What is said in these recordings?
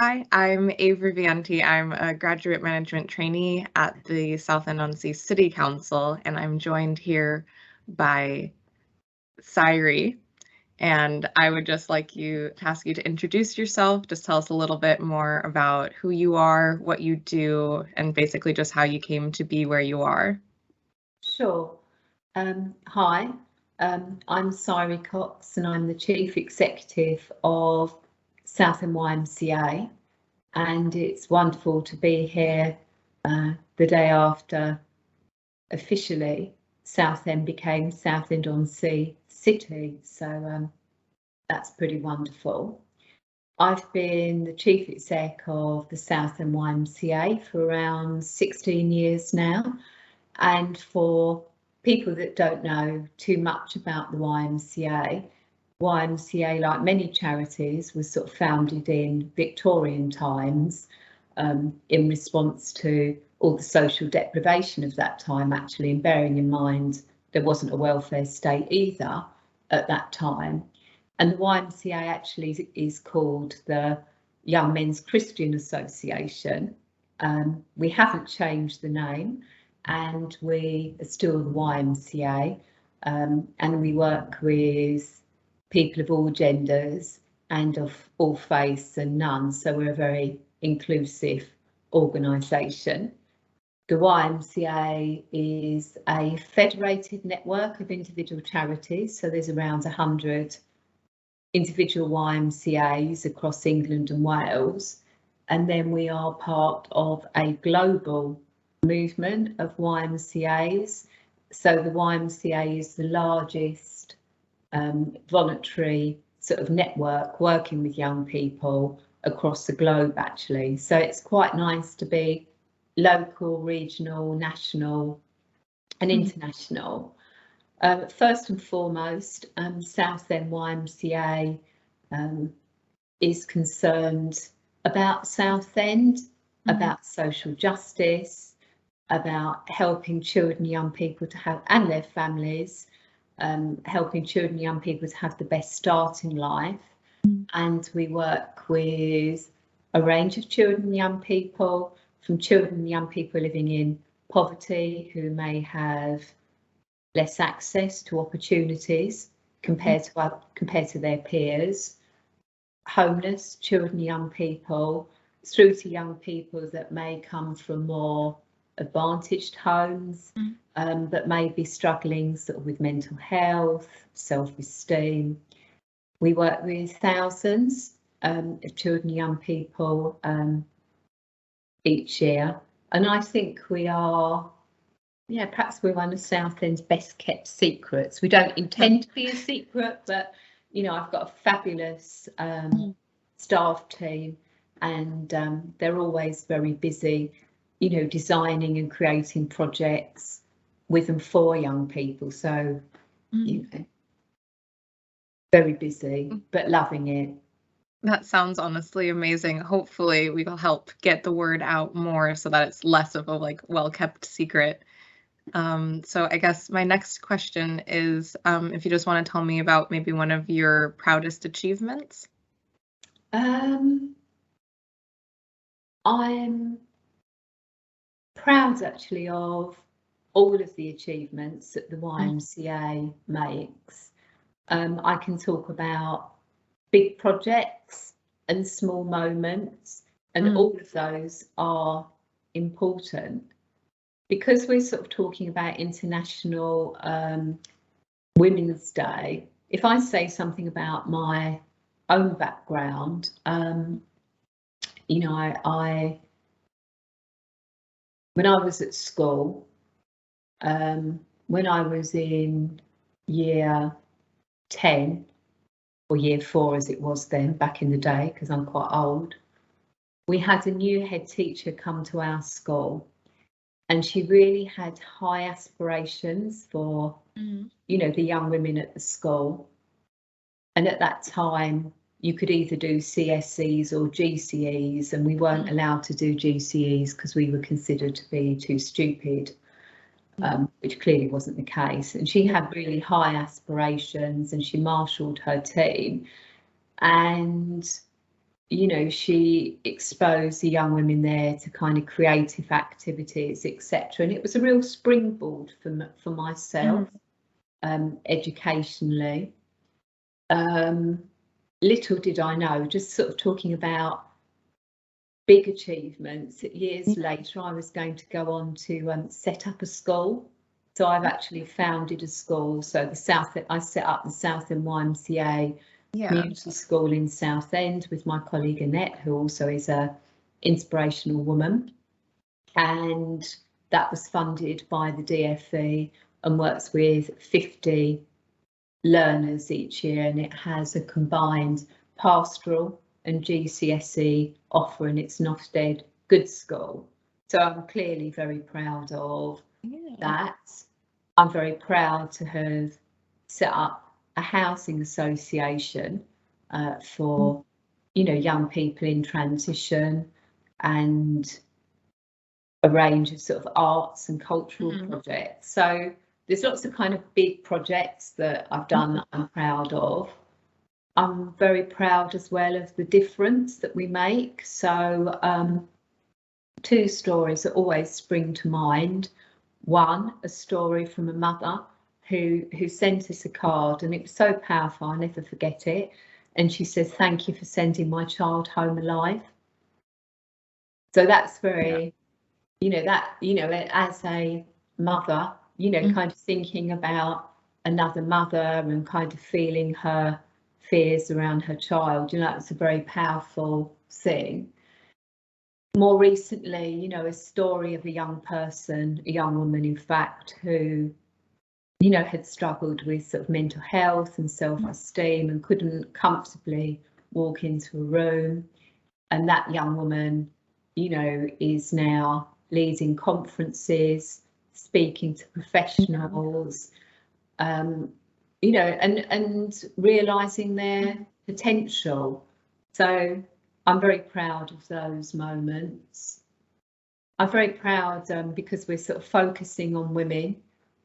Hi, I'm Avery Vianti. I'm a graduate management trainee at the Southend-on-Sea City Council, and I'm joined here by Syrie. And I would just like to ask you to introduce yourself, just tell us a little bit more about who you are, what you do, and basically just how you came to be where you are. Sure. Hi, I'm Syrie Cox and I'm the Chief Executive of Southend YMCA, and it's wonderful to be here the day after officially Southend became Southend-on-Sea City, so that's pretty wonderful. I've been the Chief Exec of the Southend YMCA for around 16 years now, and for people that don't know too much about the YMCA, like many charities, was sort of founded in Victorian times in response to all the social deprivation of that time, actually, and bearing in mind there wasn't a welfare state either at that time. And the YMCA actually is called the Young Men's Christian Association. We haven't changed the name, and we are still the YMCA, and we work with people of all genders and of all faiths and none, so we're a very inclusive organisation. The YMCA is a federated network of individual charities, so there's around 100 individual YMCAs across England and Wales, and then we are part of a global movement of YMCAs. So the YMCA is the largest voluntary sort of network working with young people across the globe, actually. So it's quite nice to be local, regional, national and international. First and foremost, Southend YMCA is concerned about Southend, about social justice, about helping children and young people to have, and their families, helping children and young people to have the best start in life. And we work with a range of children and young people, from children and young people living in poverty who may have less access to opportunities compared to their peers, homeless children and young people, through to young people that may come from more advantaged homes, that may be struggling sort of with mental health, self-esteem. We work with thousands of children and young people each year, and I think we are, perhaps we're one of Southend's best kept secrets. We don't intend to be a secret, but you know, I've got a fabulous staff team, and they're always very busy, you know, designing and creating projects with and for young people. So, you know, very busy, but loving it. That sounds honestly amazing. Hopefully we will help get the word out more so that it's less of a well-kept secret. So I guess my next question is if you just want to tell me about maybe one of your proudest achievements. I'm proud actually of all of the achievements that the YMCA makes. I can talk about big projects and small moments, and all of those are important. Because we're sort of talking about International Women's Day, if I say something about my own background, you know, when I was at school, when I was in year 10, or year 4 as it was then, back in the day, because I'm quite old, we had a new head teacher come to our school, and she really had high aspirations for, you know, the young women at the school. And at that time, you could either do CSEs or GCEs, and we weren't allowed to do GCEs because we were considered to be too stupid, which clearly wasn't the case. And she had really high aspirations, and she marshalled her team. And you know, she exposed the young women there to kind of creative activities, etc. And it was a real springboard for myself, educationally. Little did I know, just sort of talking about big achievements, years later I was going to go on to set up a school. So I've actually founded a school. So I set up the Southend YMCA community school in Southend with my colleague Annette, who also is a inspirational woman, and that was funded by the DfE and works with 50 learners each year, and it has a combined pastoral and GCSE offer, and it's an Ofsted good school. So I'm clearly very proud of that. I'm very proud to have set up a housing association for, you know, young people in transition, and a range of sort of arts and cultural projects. So there's lots of kind of big projects that I've done that I'm proud of. I'm very proud as well of the difference that we make. So two stories that always spring to mind. One, a story from a mother who sent us a card, and it was so powerful, I'll never forget it. And she says, "Thank you for sending my child home alive." So that's very, you know, that, you know, as a mother, you know, kind of thinking about another mother and kind of feeling her fears around her child, you know, it's a very powerful thing. More recently, you know, a story of a young person, a young woman, in fact, who, you know, had struggled with sort of mental health and self-esteem and couldn't comfortably walk into a room. And that young woman, you know, is now leading conferences, speaking to professionals, you know, and realising their potential. So I'm very proud of those moments. I'm very proud because we're sort of focusing on women.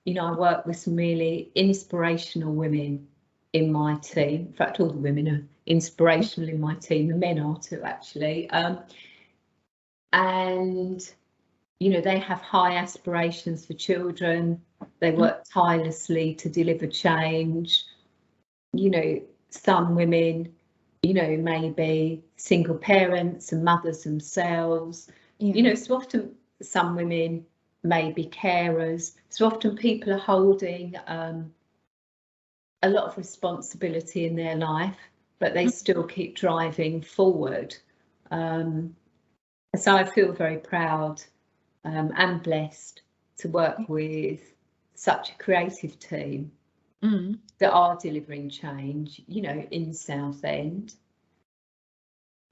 You know, I work with some really inspirational women in my team. In fact, all the women are inspirational in my team. The men are too, actually. And, you know, they have high aspirations for children. They work tirelessly to deliver change. You know, some women, you know, may be single parents and mothers themselves. You know, so often some women may be carers. So often people are holding a lot of responsibility in their life, but they still keep driving forward. So I feel very proud and blessed to work with such a creative team that are delivering change, you know, in Southend.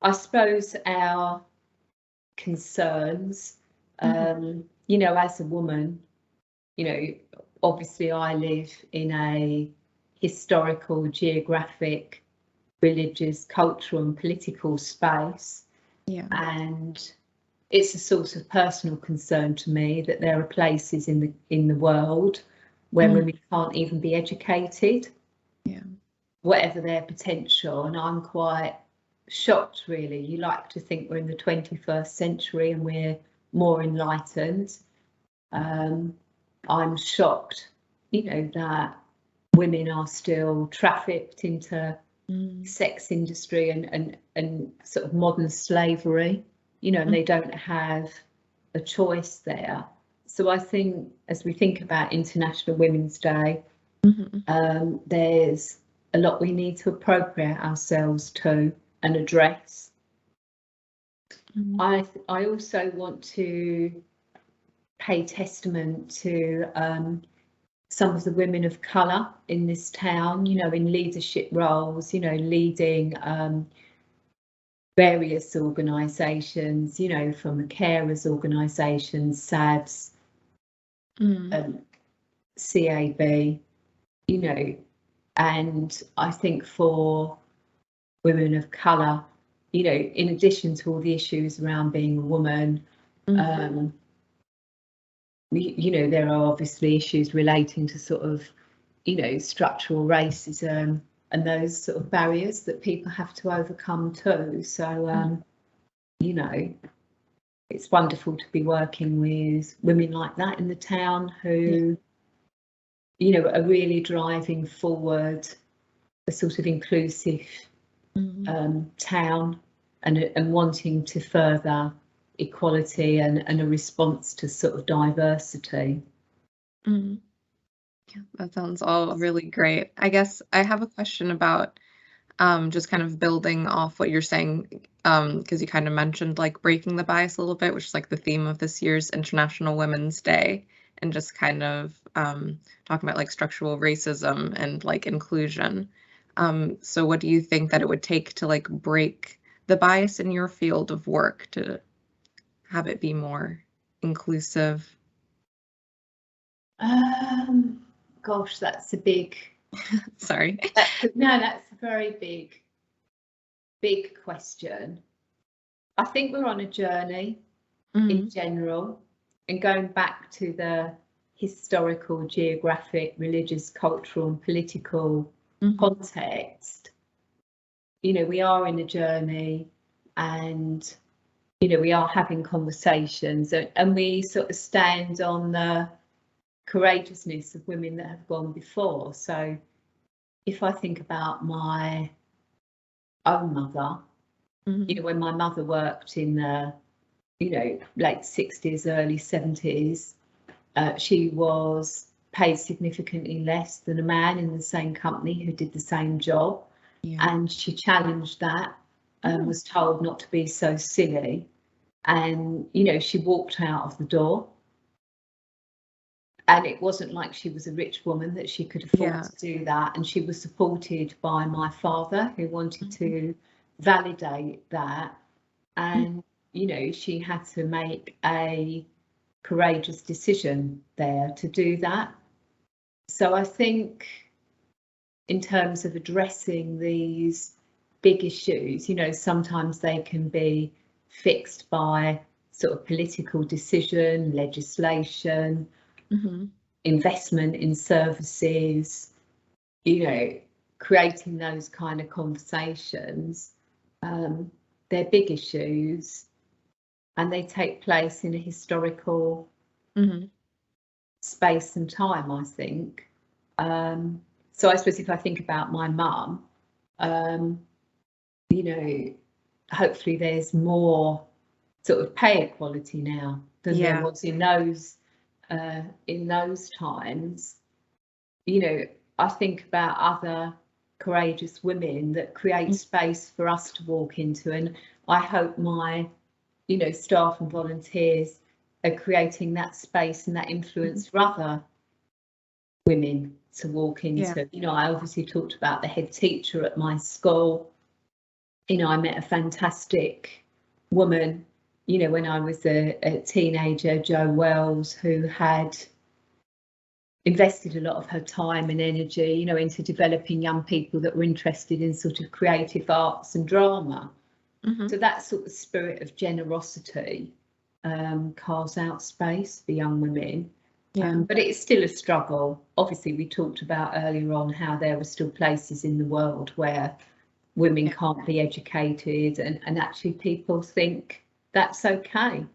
I suppose our concerns, you know, as a woman, you know, obviously I live in a historical, geographic, religious, cultural and political space. And it's a source of personal concern to me that there are places in the world where women can't even be educated, whatever their potential. And I'm quite shocked, really. You like to think we're in the 21st century and we're more enlightened. I'm shocked, you know, that women are still trafficked into sex industry and sort of modern slavery, you know, and they don't have a choice there. So I think as we think about International Women's Day, there's a lot we need to appropriate ourselves to and address. I also want to pay testament to some of the women of colour in this town, you know, in leadership roles, you know, leading various organisations, you know, from the carers organisations, SABS, CAB, you know, and I think for women of colour, you know, in addition to all the issues around being a woman, you know, there are obviously issues relating to sort of, you know, structural racism, and those sort of barriers that people have to overcome too. So, you know, it's wonderful to be working with women like that in the town who, you know, are really driving forward a sort of inclusive town and wanting to further equality and a response to sort of diversity. Yeah, that sounds all really great. I guess I have a question about just kind of building off what you're saying, because you kind of mentioned like breaking the bias a little bit, which is like the theme of this year's International Women's Day, and just kind of talking about like structural racism and like inclusion. So what do you think that it would take to like break the bias in your field of work to have it be more inclusive? Gosh, that's a big Sorry. that's a very big question. I think we're on a journey in general, and going back to the historical, geographic, religious, cultural and political context, you know, we are in a journey, and you know, we are having conversations, and we sort of stand on the courageousness of women that have gone before. So if I think about my own mother, you know, when my mother worked in the, you know, late 60s, early 70s, she was paid significantly less than a man in the same company who did the same job. And she challenged that and was told not to be so silly. And, you know, she walked out of the door. And it wasn't like she was a rich woman that she could afford to do that. And she was supported by my father, who wanted to validate that. And, you know, she had to make a courageous decision there to do that. So I think in terms of addressing these big issues, you know, sometimes they can be fixed by sort of political decision, legislation, investment in services, you know, creating those kind of conversations. They're big issues, and they take place in a historical space and time, I think. So I suppose if I think about my mum, you know, hopefully there's more sort of pay equality now than there was in those times. You know, I think about other courageous women that create space for us to walk into, and I hope my, you know, staff and volunteers are creating that space and that influence for other women to walk into. You know, I obviously talked about the head teacher at my school. You know, I met a fantastic woman, you know, when I was a teenager, Jo Wells, who had invested a lot of her time and energy, you know, into developing young people that were interested in sort of creative arts and drama. So that sort of spirit of generosity carves out space for young women. But it's still a struggle. Obviously, we talked about earlier on how there are still places in the world where women can't be educated, and actually people think that's okay.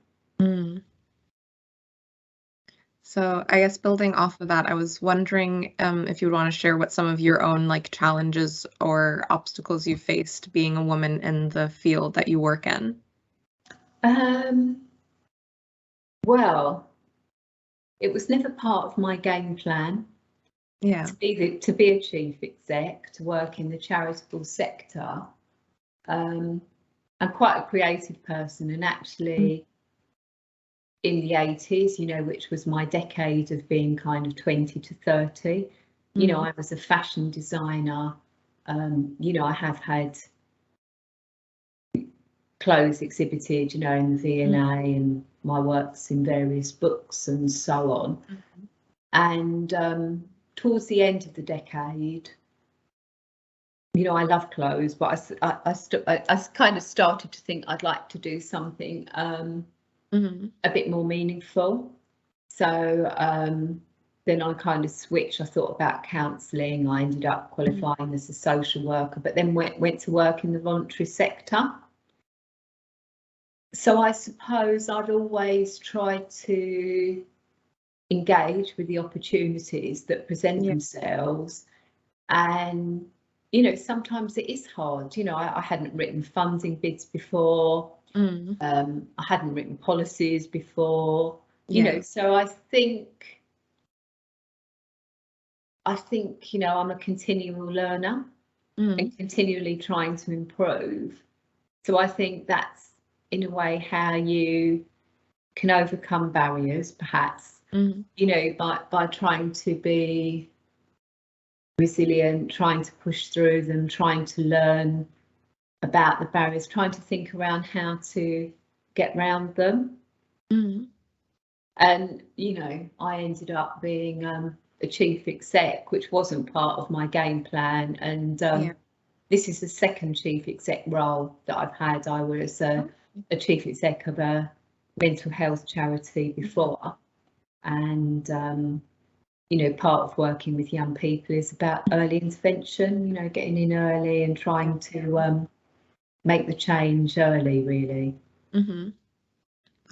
So I guess building off of that, I was wondering if you would want to share what some of your own like challenges or obstacles you faced being a woman in the field that you work in. Well, it was never part of my game plan. To be a chief exec, to work in the charitable sector. I'm quite a creative person, and actually in the 80s, you know, which was my decade of being kind of 20 to 30, you know, I was a fashion designer. You know, I have had clothes exhibited, you know, in the V&A, and my works in various books and so on. And towards the end of the decade, you know, I love clothes, but I kind of started to think I'd like to do something a bit more meaningful. So then I kind of switched. I thought about counselling. I ended up qualifying as a social worker, but then went to work in the voluntary sector. So I suppose I'd always tried to engage with the opportunities that present themselves, and you know, sometimes it is hard. You know, I hadn't written funding bids before. I hadn't written policies before. You know, so I think you know, I'm a continual learner and continually trying to improve. So I think that's in a way how you can overcome barriers, perhaps, you know, by trying to be resilient, trying to push through them, trying to learn about the barriers, trying to think around how to get round them. And, you know, I ended up being a chief exec, which wasn't part of my game plan. And this is the second chief exec role that I've had. I was a chief exec of a mental health charity before. And, you know, part of working with young people is about early intervention, you know, getting in early and trying to make the change early, really.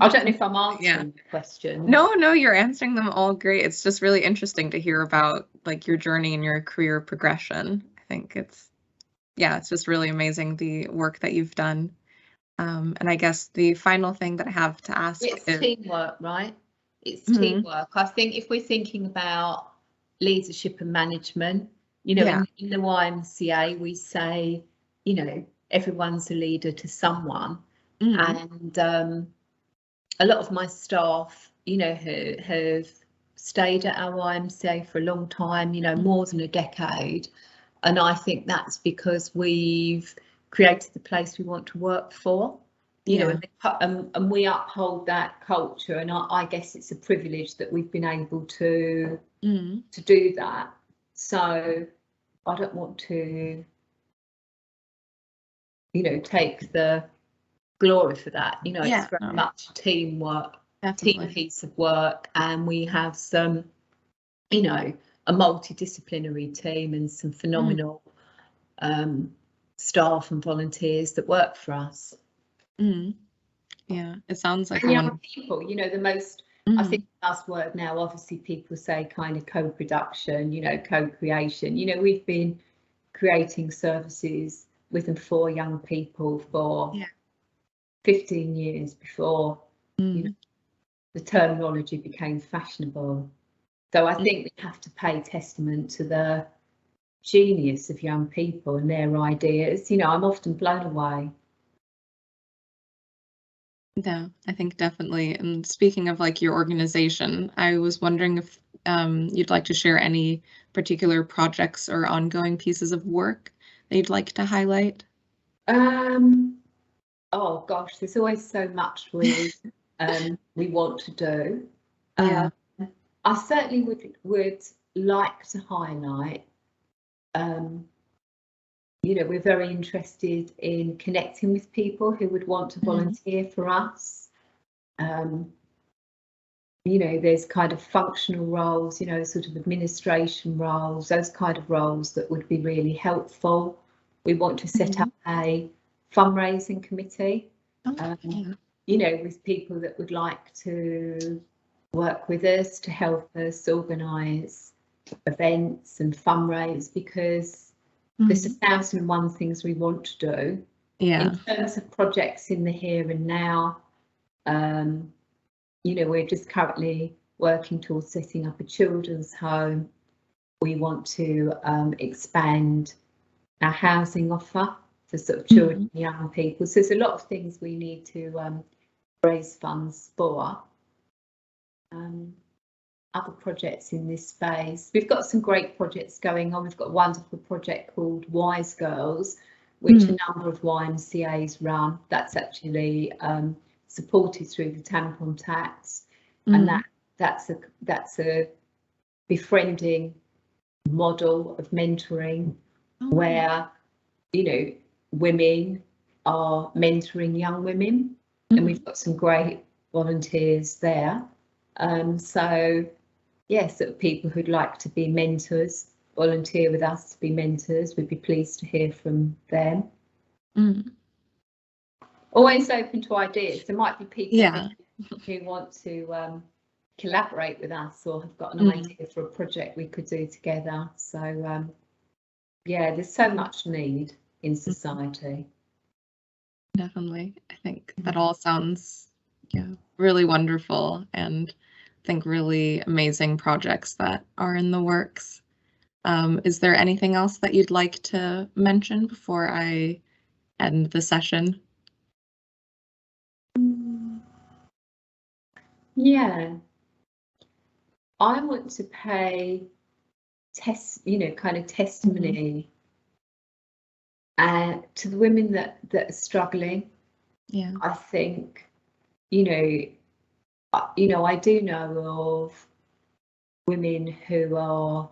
I don't know if I'm answering the question. No, you're answering them all great. It's just really interesting to hear about like your journey and your career progression. I think it's just really amazing, the work that you've done. And I guess the final thing that I have to ask is teamwork, right? It's teamwork. I think if we're thinking about leadership and management, you know, in the YMCA, we say, you know, everyone's a leader to someone. And a lot of my staff, you know, who have stayed at our YMCA for a long time, you know, more than a decade. And I think that's because we've created the place we want to work for, you know, and we uphold that culture. And I guess it's a privilege that we've been able to do that. So I don't want to, you know, take the glory for that. You know, it's very much teamwork, team piece of work, and we have some, you know, a multidisciplinary team and some phenomenal staff and volunteers that work for us. Yeah, it sounds like young people, you know, the most, I think the buzzword now, obviously people say kind of co-production, you know, co-creation. You know, we've been creating services with and for young people for 15 years before you know, the terminology became fashionable. So I think we have to pay testament to the genius of young people and their ideas. You know, I'm often blown away. Yeah, I think definitely. And speaking of like your organization, I was wondering if you'd like to share any particular projects or ongoing pieces of work that you'd like to highlight. Oh gosh, there's always so much we want to do. I certainly would like to highlight, you know, we're very interested in connecting with people who would want to volunteer for us. You know, there's kind of functional roles, you know, sort of administration roles, those kind of roles that would be really helpful. We want to set up a fundraising committee, you know, with people that would like to work with us to help us organise events and fundraise, because there's 1,001 things we want to do. In terms of projects in the here and now, you know, we're just currently working towards setting up a children's home. We want to expand our housing offer for sort of children and young people. So there's a lot of things we need to raise funds for. Other projects in this space. We've got some great projects going on. We've got a wonderful project called Wise Girls, which a number of YMCAs run. That's actually supported through the tampon tax, and that's a befriending model of mentoring where, you know, women are mentoring young women, and we've got some great volunteers there. So yes, sort of people who'd like to be mentors, volunteer with us to be mentors, we'd be pleased to hear from them. Always open to ideas. There might be people who want to collaborate with us or have got an idea for a project we could do together. So yeah, there's so much need in society. Definitely. I think that all sounds really wonderful, and I think really amazing projects that are in the works. Is there anything else that you'd like to mention before I end the session? Yeah, I want to pay kind of testimony to the women that are struggling. Yeah, I think, I do know of women who are,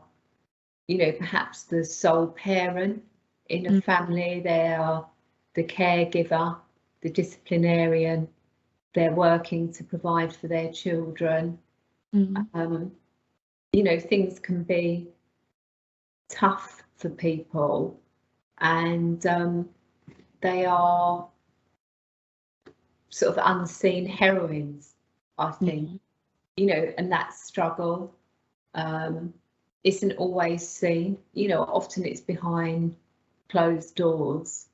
perhaps the sole parent in a family. They are the caregiver, the disciplinarian. They're working to provide for their children. Things can be tough for people, and they are sort of unseen heroines, I think. And that struggle isn't always seen. Often it's behind closed doors.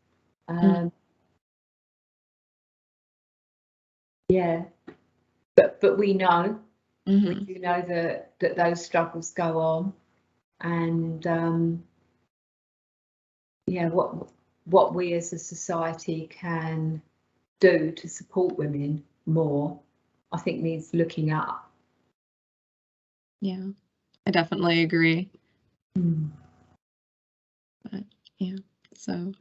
Yeah, but we know, we do know that those struggles go on, and yeah, what we as a society can do to support women more, I think needs looking up. Yeah, I definitely agree. But yeah, so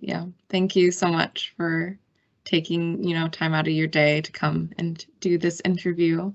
yeah, thank you so much for taking time out of your day to come and do this interview.